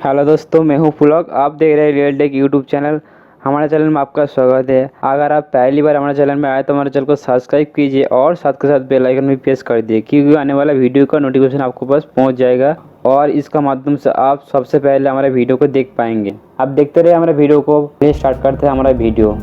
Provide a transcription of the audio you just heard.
Hello दोस्तों, मैं हूं पुलक। आप देख रहे हैं रियल टेक यूट्यूब चैनल। हमारे चैनल में आपका स्वागत है। अगर आप पहली बार हमारे चैनल में आए तो हमारे चैनल को सब्सक्राइब कीजिए और साथ के साथ बेल आइकन भी प्रेस कर दिए, क्योंकि आने वाला वीडियो का नोटिफिकेशन आपको पास पहुंच जाएगा और इसका माध्यम से आप सबसे पहले हमारे वीडियो को देख पाएंगे। आप देखते रहे हमारे वीडियो को। स्टार्ट करते हैं हमारा वीडियो।